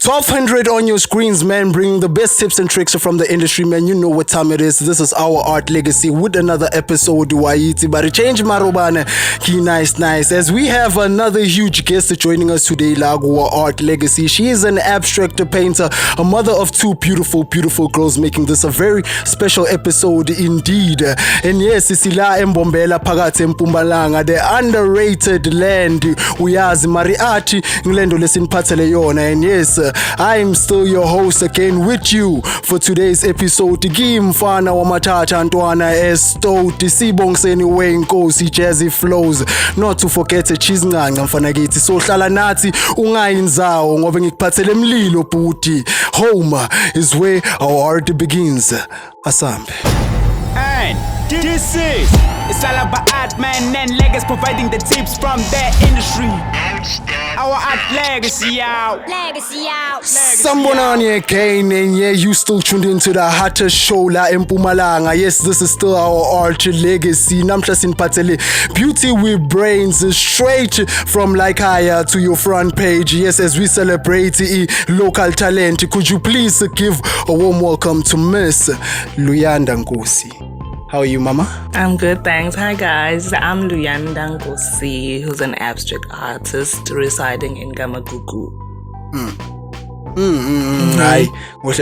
1200 on your screens, man, bringing the best tips and tricks from the industry, man. You know what time it is. This is Our Art Legacy with another episode. But change Malumane, he nice. As we have another huge guest joining us today, Our Art Legacy. She is an abstract painter, a mother of two beautiful girls, making this a very special episode indeed. And yes, Isila Mbombela Pagate Mpumalanga, the underrated land. Uyazi Mariachi Ngilendo Lesin Pateleona. And yes, I'm still your host again with you for today's episode. Mfana wa Matata Antoana Esto Tisibongiseni Nkosi Jazzi Flos. Not to forget Chizinga mfana githi so hlala nathi ungayinzawo ngoba ngikuphathele emlilo bhuti. Home is where our art begins. Asambe. And this is it's all about art, man, and legacy, providing the tips from their industry. Our art legacy out. Sambonani again, and yeah, you still tuned into the hottest show la Mpumalanga. Yes, this is still our art legacy. Namhlasin Patele, beauty with brains, straight from like higher to your front page. Yes, as we celebrate local talent, could you please give a warm welcome to Miss Luyanda Nkosi? How are you, Mama? I'm good, thanks. Hi, guys. I'm Luyanda Nkosi, who's an abstract artist residing in Gamagugu. Hi,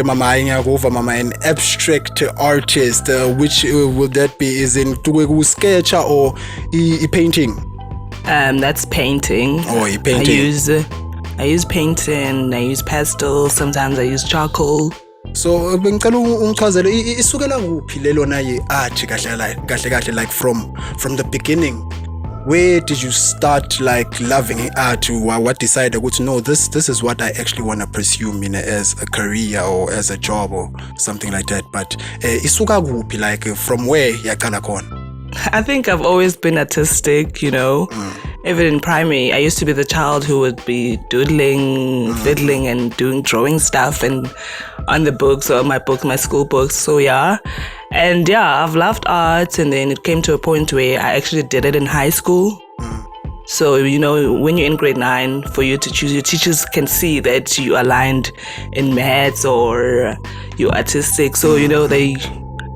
Mama, an abstract artist. Which will that be? Is in sketch or painting? That's painting. Oh, painting. I use painting. I use pastel. Sometimes I use charcoal. So bengicela ungichazele isukela kuphi lelo na art kahle like from the beginning. Where did you start like loving art? What decided no, this is what I actually want to pursue as a career or as a job or something like that. But isuka kuphi, like from where yakala khona? I think I've always been artistic, you know. Even in primary, I used to be the child who would be doodling, fiddling, and doing drawing stuff and on the books or my school books. So yeah. And yeah, I've loved art, and then it came to a point where I actually did it in high school. So, you know, when you're in grade 9, for you to choose, your teachers can see that you aligned in maths or you're artistic. So, you know, they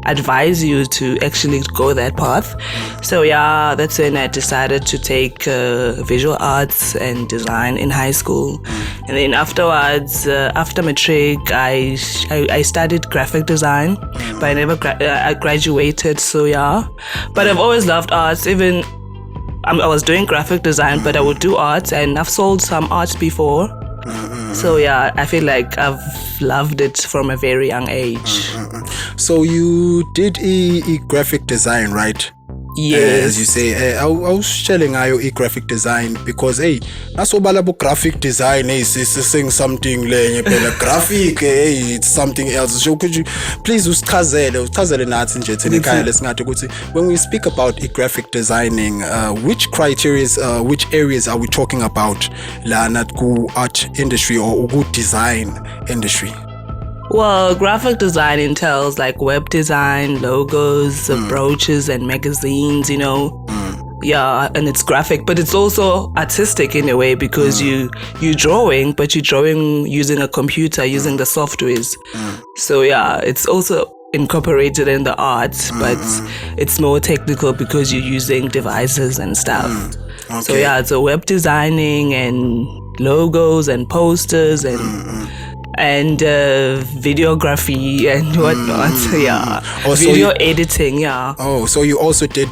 advise you to actually go that path. So yeah, that's when I decided to take visual arts and design in high school. And then afterwards, after matric, I studied graphic design, but I never I graduated. So yeah, but I've always loved arts. Even I was doing graphic design, but I would do arts, and I've sold some arts before. So yeah, I feel like I've loved it from a very young age. So you did a graphic design, right? Yes. As you say, I was telling you graphic design because that's what graphic design is saying something like graphic, it's something else. So could you please when we speak about graphic designing, which criteria, which areas are we talking about? Art industry or good design industry? Well, graphic design entails like web design, logos, brooches, and magazines, you know. Yeah, and it's graphic, but it's also artistic in a way because you're drawing, but you're drawing using a computer, using the softwares. So yeah, it's also incorporated in the art, but it's more technical because you're using devices and stuff. Okay. So yeah, it's a web designing and logos and posters and videography and whatnot. Yeah. Oh, video editing, yeah. Oh, so you also did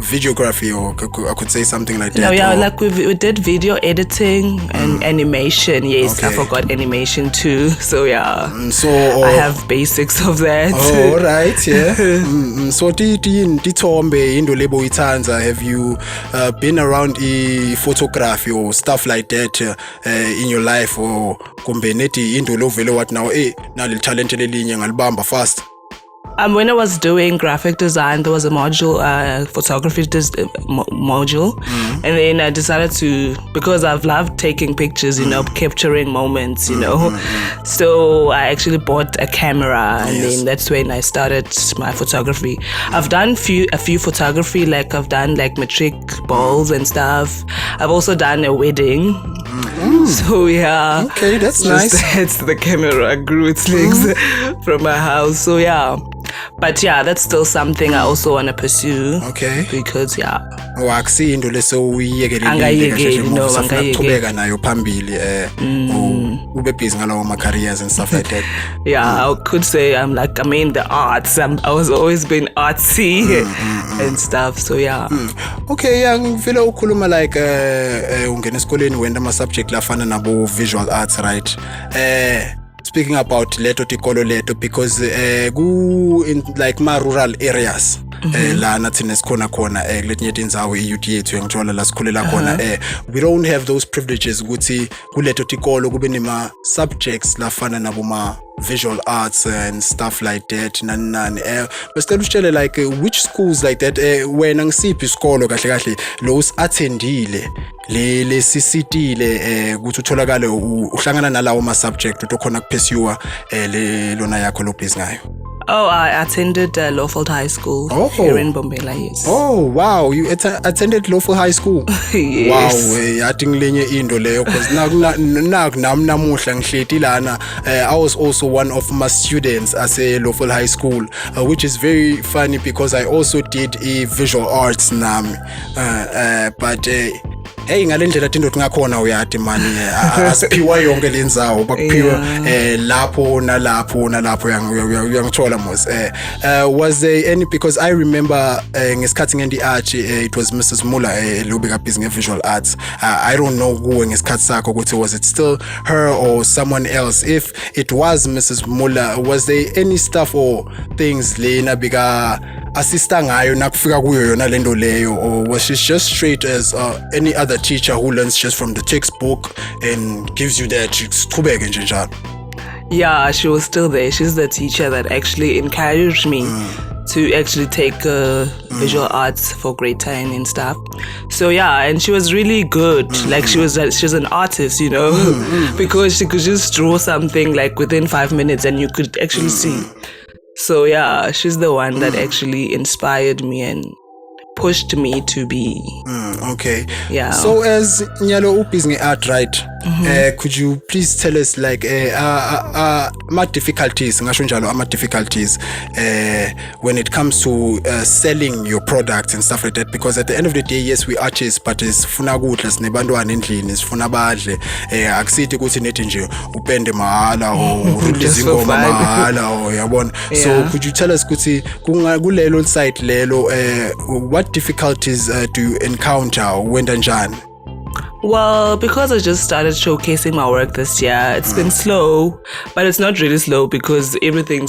videography, or I could say something like that? No, yeah, like we did video editing and animation. Yes, okay. I forgot animation too. So yeah, I have basics of that. Oh, all right, yeah. So have you been around photography or stuff like that in your life, or kumbe neti into lo vele what now now le talent lelinye ngalibamba fast? When I was doing graphic design, there was a module, photography module, and then I decided to, because I've loved taking pictures, capturing moments, so I actually bought a camera, and then that's when I started my photography. I've done a few photography, like I've done like matric balls and stuff. I've also done a wedding. So yeah. Okay, that's nice. That's the camera grew its legs from my house. So yeah. But yeah, that's still something I also want to pursue. Okay. Because yeah. Akusiyo into leso uyiyekele angayiyekeli nayo phambili ube busy ngalawo ma careers and stuff like that. Yeah, I could say I'm in the arts. I was always been artsy and stuff. So yeah. Okay, yeah, ngifila ukhuluma like ungena esikoleni wenda ama subject lafana nabo visual arts, right? Speaking about leto tikolo leto, because in like ma rural areas la nathi nesikhona khona kuletinye tindzawo i-youth yethu ngithola la sikhulela khona we don't have those privileges ukuthi kuleto tikolo kube nema subjects lafana nabo ma visual arts and stuff like that nani besicela usitshele like which schools like that wena ngisiphi isikolo kahle kahle lo usattendile le sisitile ukuthi utholakale uhlangana nalawo ma subject utokhona kupursue le lona yakho lo busy ngayo. Oh, I attended Lawford High School here in Bombela, yes. Oh, wow. You attended Lawford High School? Yes. Wow. Yathi ngilenye into leyo because namuhla ngihleti lana. I was also one of my students at Lawford High School, which is very funny because I also did a visual arts nami. But hey ngalendlela into ngakhona uyathi mani asiphiwa yonke lendzawo bakuphiwa lapho nalapho uyangithola mos was there any, because I remember ngesikhathi ngendi arch it was Mrs. Muller lobika busy visual arts. I don't know kuwe ngesikhathi sakho ukuthi was it still her or someone else? If it was Mrs. Muller, was there any stuff or things lena bika assista ngayo nakufika kuyo yona lento leyo, or was she just straight as any other teacher who learns just from the textbook and gives you that siqhubeke nje njalo? Yeah, she was still there. She's the teacher that actually encouraged me to actually take visual arts for grade 10 and stuff. So yeah, and she was really good. Like she was an artist, because she could just draw something like within 5 minutes and you could actually see. So yeah, she's the one that actually inspired me and pushed me to be. Okay. Yeah. So as Nyalo busy art, right? Could you please tell us like my difficulties, difficulties when it comes to selling your products and stuff like that? Because at the end of the day, yes, we artists, but it's funa gutla sinebantwana endlini, sifuna badle. Akusithi ukuthi nethi nje upende mahala or release ingoma mahala or yabona. So could you tell us ukuthi kulelo site lelo what difficulties do you encounter when njani? Well, because I just started showcasing my work this year, it's been slow, but it's not really slow because everything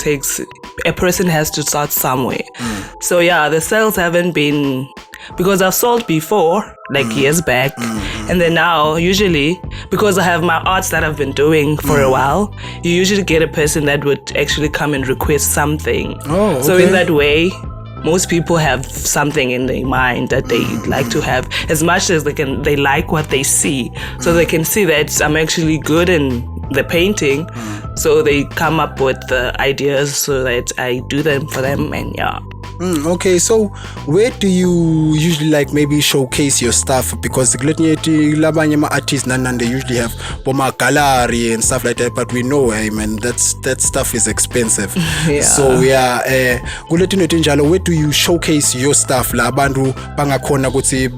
a person has to start somewhere. So yeah, the sales haven't been, because I've sold before, like years back, and then now usually, because I have my arts that I've been doing for a while, you usually get a person that would actually come and request something. Oh, okay. So in that way, most people have something in their mind that they like to have, as much as they like what they see. So they can see that I'm actually good in the painting. So they come up with the ideas so that I do them for them, and yeah. Okay, so where do you usually like maybe showcase your stuff? Because the artists they usually have boma gallery and stuff like that, but we know man, that stuff is expensive. Yeah. So yeah, where do you showcase your stuff? La bantu bangakhona ukuthi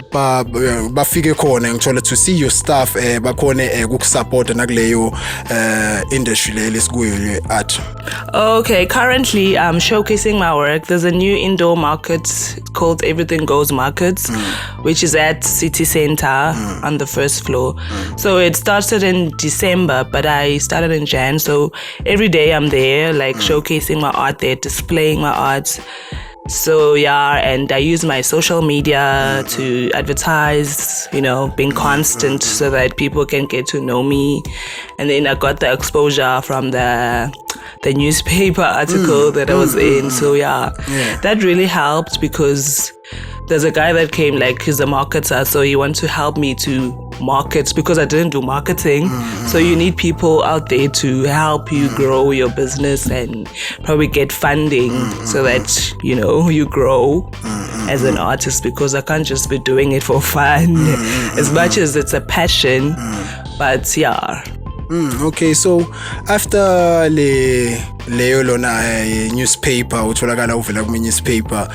bafike khona ngithola to see your stuff bakhone ukusupport nakuleyo industry le lesikuyo art. Okay, currently I'm showcasing my work. There's a new indoor market called Everything Goes Markets, which is at City Center on the first floor. So it started in December, but I started in Jan. So every day I'm there, like showcasing my art there, displaying my art. So yeah, and I use my social media to advertise, being constant so that people can get to know me. And then I got the exposure from the the newspaper article that I was in. So that really helped because there's a guy that came, like, he's a marketer, so he wanted to help me to market because I didn't do marketing. So you need people out there to help you grow your business and probably get funding so that, you know, you grow as an artist, because I can't just be doing it for fun as much as it's a passion. But okay, so after leyo lona newspaper utholakala uvela kuma newspaper,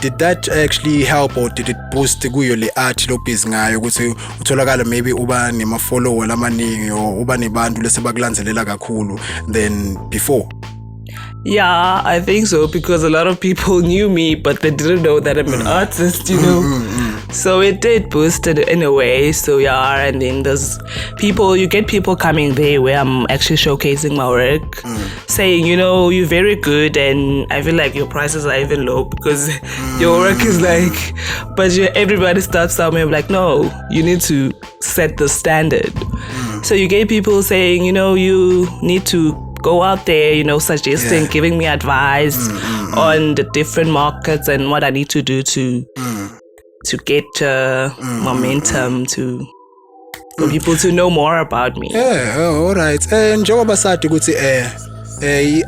did that actually help or did it boost kuyo le art lo busy ngayo ukuthi utholakala maybe uba nema follower lamaningi or uba nebantu lesebakulandzelela kakhulu than before? Yeah, I think so, because a lot of people knew me, but they didn't know that I'm an artist, you know. So it did boost it in a way. So and then there's people, you get people coming there where I'm actually showcasing my work, saying, you know, you're very good, and I feel like your prices are even low because your work is like, but everybody starts somewhere like, no, you need to set the standard. So you get people saying, you know, you need to go out there, you know, suggesting, giving me advice on the different markets and what I need to do to get momentum, for people to know more about me. All right. And njengoba sathi ukuthi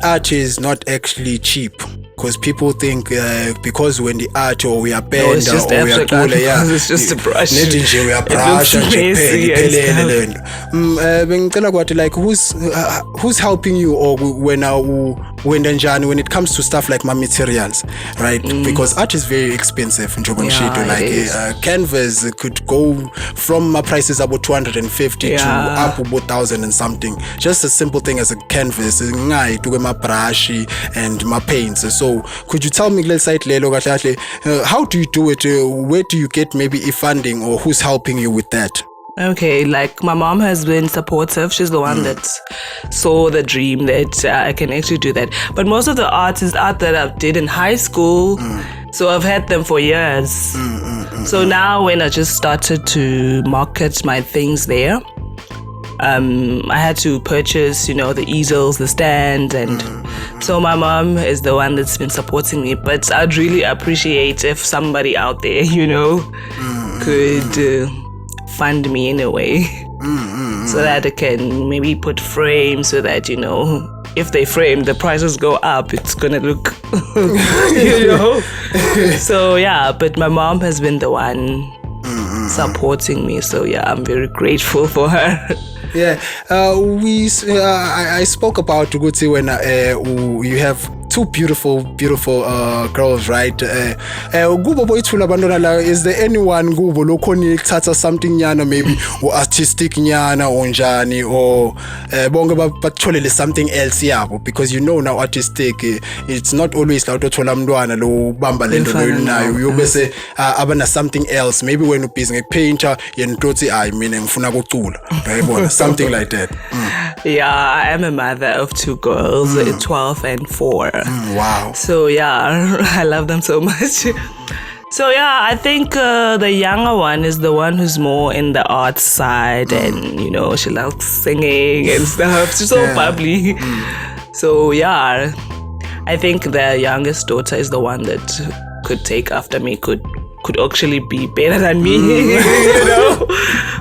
art is not actually cheap. Because people think because when the art or we are band or we are cool, it's just a brush. We are brush and bengicela kwathi, like, who's helping you, or when it comes to stuff like my materials, right? Because art is very expensive. Like canvas could go from my prices about 250 to up about 1,000 and something. Just a simple thing as a canvas, to my brush and my paints. So could you tell me, how do you do it? Where do you get maybe funding, or who's helping you with that? Okay, like my mom has been supportive. She's the one that saw the dream that I can actually do that. But most of the art is art that I did in high school. So I've had them for years. So now when I just started to market my things there, I had to purchase, you know, the easels, the stand, and so my mom is the one that's been supporting me. But I'd really appreciate if somebody out there, you know, could fund me in a way so that I can maybe put frames so that, you know, if they frame, the prices go up, it's gonna look, you know. So but my mom has been the one supporting me. So I'm very grateful for her. I spoke about Guti when you have two beautiful girls, right? Is there anyone Gubo lokoni tata something nyana, maybe or artistic nyana or njani, or bonga something else because you know now artistic it's not always like lo bamba lento nayo you say abana something else, maybe when you're busy a painter I mean ngifuna ukucula, something like that. I am a mother of two girls, 12 and 4. Wow. So I love them so much. So I think the younger one is the one who's more in the art side, and you know, she loves singing and stuff. She's so bubbly. So I think the youngest daughter is the one that could take after me, could actually be better than me, you know,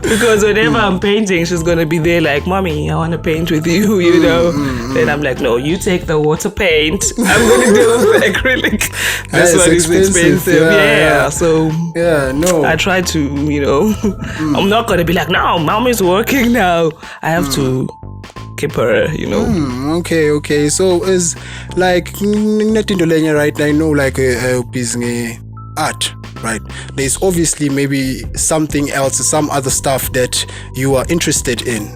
because whenever I'm painting, she's gonna be there like, mommy, I want to paint with you, you know. Then I'm like, no, you take the water paint, I'm gonna do the acrylic. This one is expensive. So I try to, you know, I'm not gonna be like, no, mommy's working now, I have to keep her, you know. Okay. So it's like right now, I know, like business art, right? There's obviously maybe something else, some other stuff that you are interested in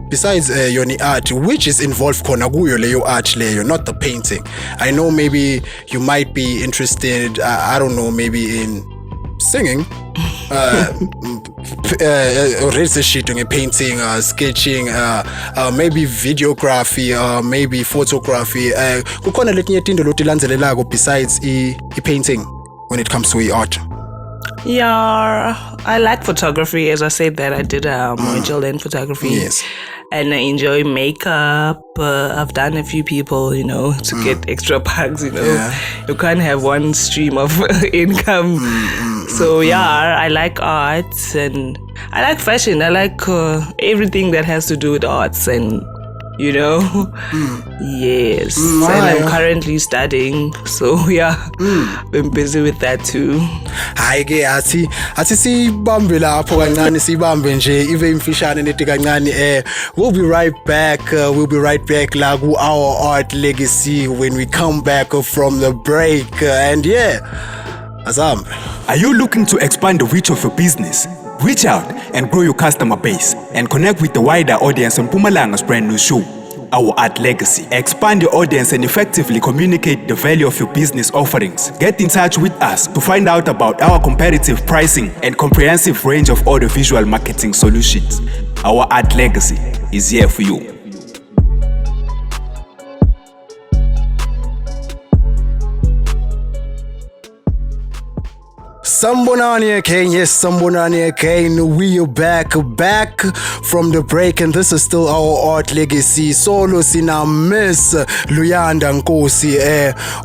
besides your art, which is involved your art layer, not the painting. I know maybe you might be interested, I don't know, maybe in singing, painting, sketching, maybe videography, maybe photography. Besides painting when it comes to art. Yeah, I like photography. As I said that I did a module in photography. Yes. And I enjoy makeup. I've done a few people, to get extra bucks, Yeah. You can't have one stream of income. So yeah, I like arts and I like fashion. I like everything that has to do with arts and yes. And I'm currently studying, so yeah, been busy with that too. Hayi ke athi sibambe lapho kancane sibambe nje ive imfishane neti kancane we'll be right back la ku Our Art Legacy when we come back from the break and yeah azam. Are you looking to expand the reach of your business? Reach out and grow your customer base and connect with the wider audience on Mpumalanga's brand new show, Our Art Legacy. Expand your audience and effectively communicate the value of your business offerings. Get in touch with us to find out about our competitive pricing and comprehensive range of audiovisual marketing solutions. Our Art Legacy is here for you. Sambonani again, yes, Sambonani again. We are back from the break, and this is still Our Art Legacy. Solo sina Miss Luyanda Nkosi.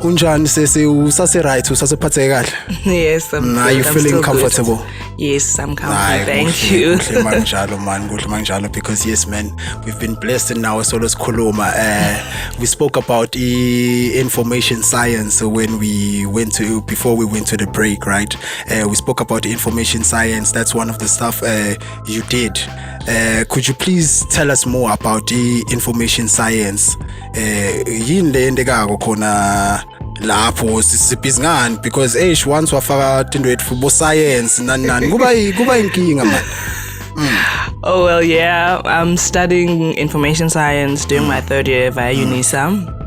Unjani sese usase right, usase phathe kahle? Yes, I'm Are you feeling comfortable? Good. Yes, I'm comfortable. Thank you. Kuhle manjalo, because yes, man, we've been blessed in our Solos Koloma. We spoke about information science before we went to the break, right? We spoke about information science. That's one of the stuff you did. Could you please tell us more about the information science? Yini le endekako khona lapho sisibhizi ngani because once wafaka into ethu bo science nani kuba inkinga man. Oh well, yeah, I'm studying information science doing my third year via UNISA.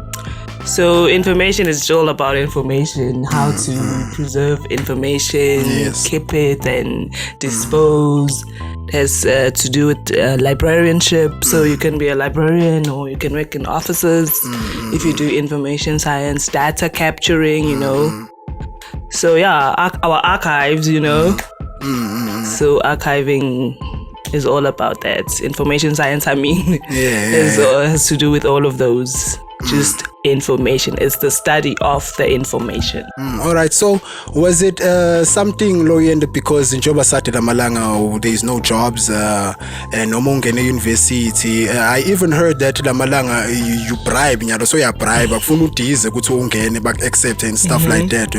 So information is all about information, how to preserve information, keep it and dispose. It has to do with librarianship. So you can be a librarian or you can work in offices if you do information science, data capturing, So yeah, our archives, So archiving is all about that. Information science, has to do with all of those. Just information. It's the study of the information. All right. So was it something Luyanda because in Joba Saturday Malanga there is no jobs and no more in university. I even heard that the Malanga you bribe, so you bribe back accept and stuff like that.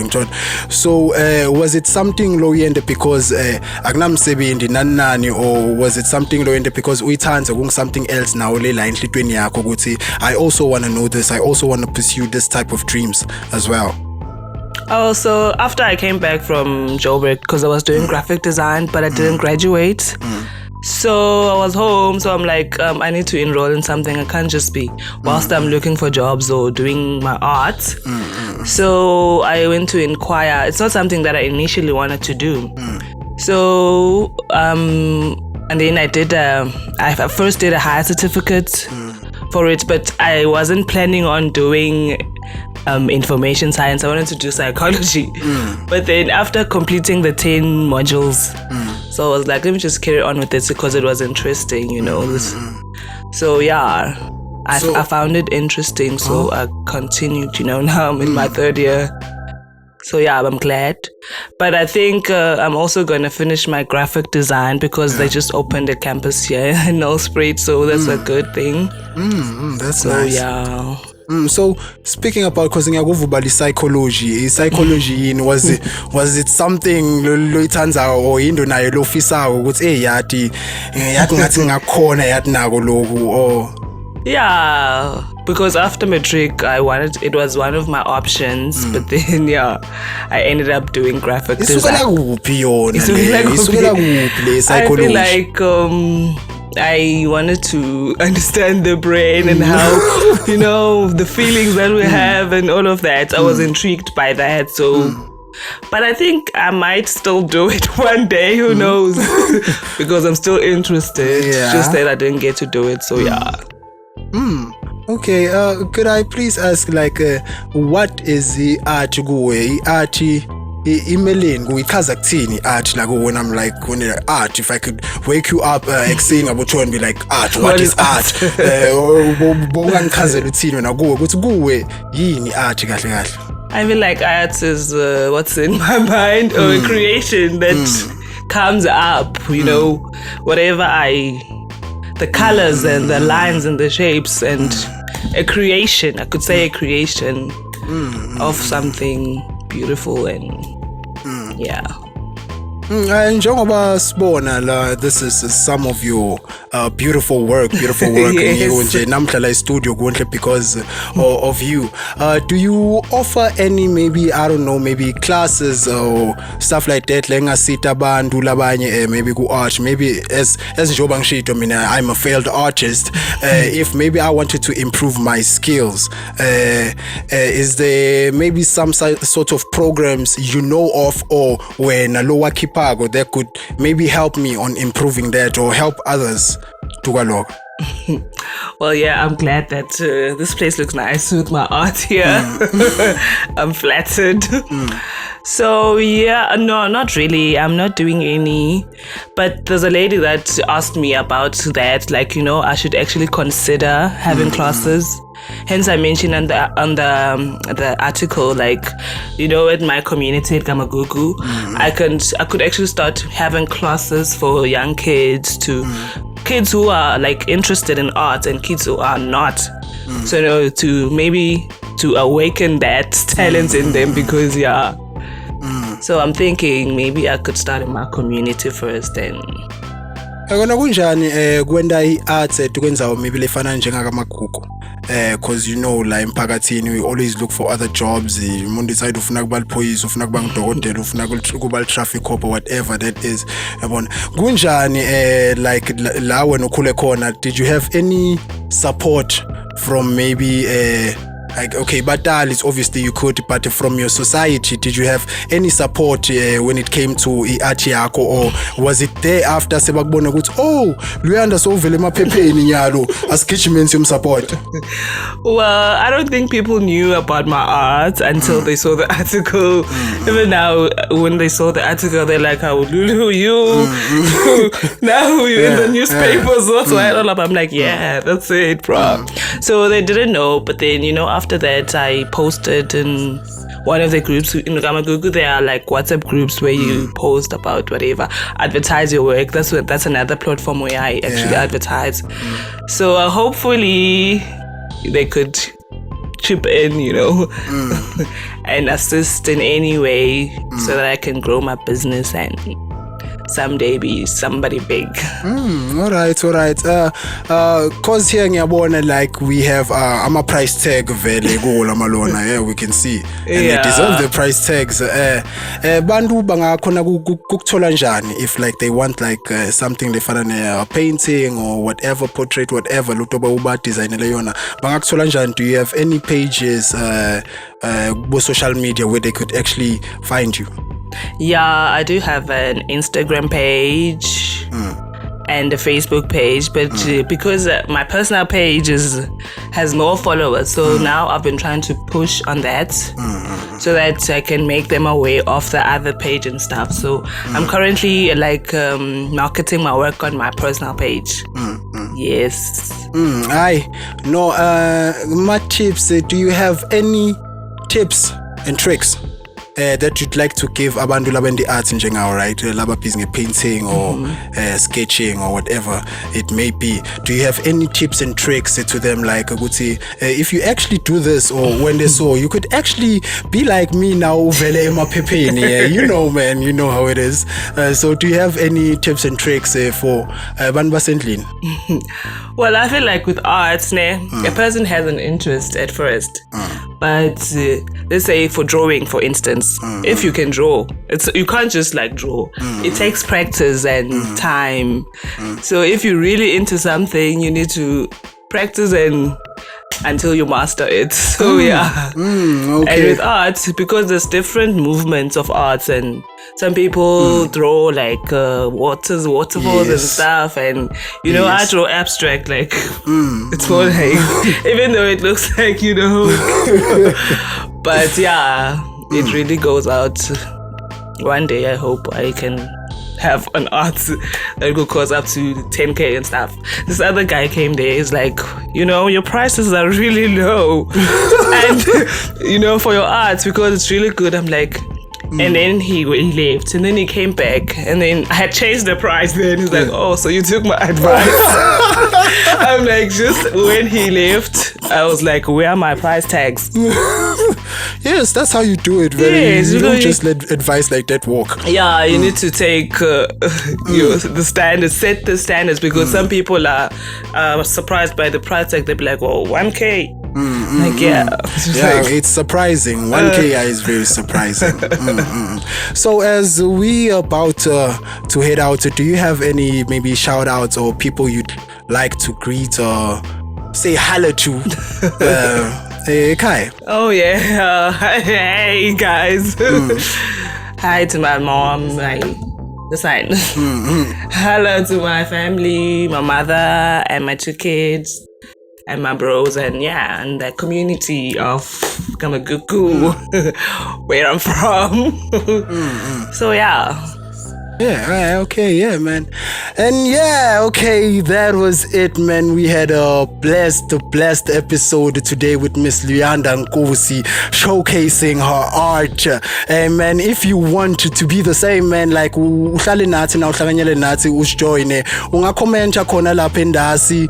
So was it something Luyanda because Agnam Sebi in the Nanani or was it something Luyanda because we turn something else now I also want to know this. I also want to pursue this type of dreams as well. Oh, so after I came back from Joburg, because I was doing graphic design, but I didn't graduate. So I was home, so I'm like, I need to enroll in something. I can't just be whilst I'm looking for jobs or doing my art. So I went to inquire. It's not something that I initially wanted to do. So, and then I first did a higher certificate for it, but I wasn't planning on doing information science. I wanted to do psychology. But then after completing the 10 modules, so I was like, let me just carry on with this because it was interesting, So yeah, I found it interesting, so I continued, now I'm in my third year. So yeah, I'm glad. But I think I'm also going to finish my graphic design because they just opened a campus here in Nelspruit, so that's a good thing. That's so nice. Yeah. So speaking about because psychology was it something loithanza or into nayo lofisa ukuthi yathi ngathi ngakhona yathi nako lokhu or yeah, because after matric it was one of my options, but then I ended up doing graphic design. I feel like I wanted to understand the brain and how the feelings that we have and all of that. I was intrigued by that, so but I think I might still do it one day, who knows, because I'm still interested. Just that I didn't get to do it, so yeah. Okay, could I please ask, what is the art go? imeleni kuyichaza kuthini art like when I'm like when art if I could wake you up saying about and be like art what is art bongangichazela uthini wena kuwe ukuthi kuwe yini art kahle kahle. I feel like art is what's in my mind or a creation that comes up, you know, whatever the colors and the lines and the shapes and a creation, I could say a creation of something beautiful and yeah. Njengoba sibona la this is some of your beautiful work Yes. nje namhla la studio konhle because of you. Do you offer any maybe I don't know maybe classes or stuff like that lengasita abantu labanye maybe ku art maybe as njoba ngishito mina I'm a failed artist if maybe I wanted to improve my skills is there maybe some sort of programs you know of or when lower Kipago that could maybe help me on improving that or help others to go. Well, yeah, I'm glad that this place looks nice with my art here. I'm flattered. So, yeah, no, not really. I'm not doing any. But there's a lady that asked me about that. Like, you know, I should actually consider having classes. Hence, I mentioned on the article, like, you know, at my community at Gamagugu, I could actually start having classes for young kids kids who are like interested in art and kids who are not. So, you know, to awaken that talent in them because, yeah. So I'm thinking maybe I could start in my community first and Akona kunjani kwenda i-art tukwenzawo maybe lefana njengakamagugu cause you know la emphakathini we always look for other jobs umuntu decide ufuna kuba liphoyisa ufuna kuba ngudokotela ufuna kuba traffic cop or whatever that is yabona kunjani like la wena ukhule khona did you have any support from maybe like okay batali it's obviously you could but from your society did you have any support when it came to art yakho or was it there after sebakubona ukuthi oh Luyanda sowuvele emaphepheni nyalo asigijimeni siyom support? Well, I don't think people knew about my art until they saw the article. Even now, when they saw the article, they're like, "How Lulu, you now you're in the newspapers?" What's all up? I'm like, "Yeah, that's it, bro." So they didn't know, but then you know, after that, I posted in one of the groups in Gamagugu. There are like WhatsApp groups where you post about whatever, advertise your work. That's another platform where I actually advertise. So hopefully they could chip in, you know, and assist in any way so that I can grow my business and someday be somebody big. All right. Cause here ngiyabona like we have a price tag vele go lamalona, yeah, we can see and they deserve the price tags. Bantu bangakhona kukuthola njani if like they want like something lefana ne painting or whatever, portrait, whatever lutoba uba designele yona bangakuthola njani? Do you have any pages social media where they could actually find you? Yeah, I do have an Instagram page and a Facebook page, but because my personal page has more followers, so now I've been trying to push on that so that I can make them aware of the other page and stuff. So I'm currently like marketing my work on my personal page. Yes. My tips. Do you have any tips and tricks that you'd like to give abantu labendi arts njengawo, right? Laba busy painting or sketching or whatever it may be. Do you have any tips and tricks to them, like if you actually do this or when they saw you could actually be like me now vele emaphepheni? You know, man, you know how it is. So do you have any tips and tricks for bantu basendlini? Well, I feel like with arts, a person has an interest at first, but let's say for drawing, for instance, if you can draw, you can't just like draw. It takes practice and time. So if you're really into something, you need to practice until you master it. So yeah. Okay. And with art, because there's different movements of arts, and some people draw like waterfalls and stuff, and you know, I draw abstract, like it's more like, even though it looks like, you know, but yeah, it really goes out one day I hope I can have an art that could cost up to 10K and stuff. This other guy came there, he's like, your prices are really low. And, for your art, because it's really good. I'm like, and then he left, and then he came back, and then I had changed the price. Then he's like, "Oh, so you took my advice?" I'm like, just when he left, I was like, "Where are my price tags?" Yes, that's how you do it. You don't just let advice like that walk. Yeah, you need to take the standards, set the standards, because some people are surprised by the price tag. They'll be like, "Oh, 1K." It's surprising. 1K is very surprising. So as we about to head out, do you have any maybe shout outs or people you'd like to greet or say hello to? Kai. Oh yeah. Hey guys. Hi to my mom, the sign. Hello to my family, my mother and my 2 kids. And my bros, and the community of Kamaguku, where I'm from. So Yeah, man. And that was it, man. We had a blessed episode today with Miss Luyanda Nkosi, showcasing her art. And man, if you want to be the same, man, like uhlale nathi na uhlanganyele nathi usijoine, ungakhomenta khona lapha endasi,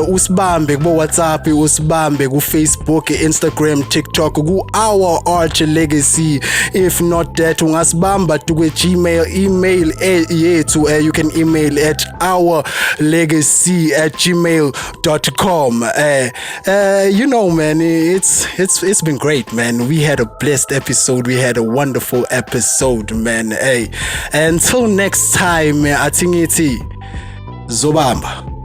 usibambe ku WhatsApp, usibambe ku Facebook, Instagram, TikTok, ku Our Art Legacy. If not that, ungasibamba to Gmail, email yethu, you can email at OurLegacy@gmail.com. Man, it's been great, man. We had a blessed episode. We had a wonderful episode, man. Until next time, atingiti Zobamba.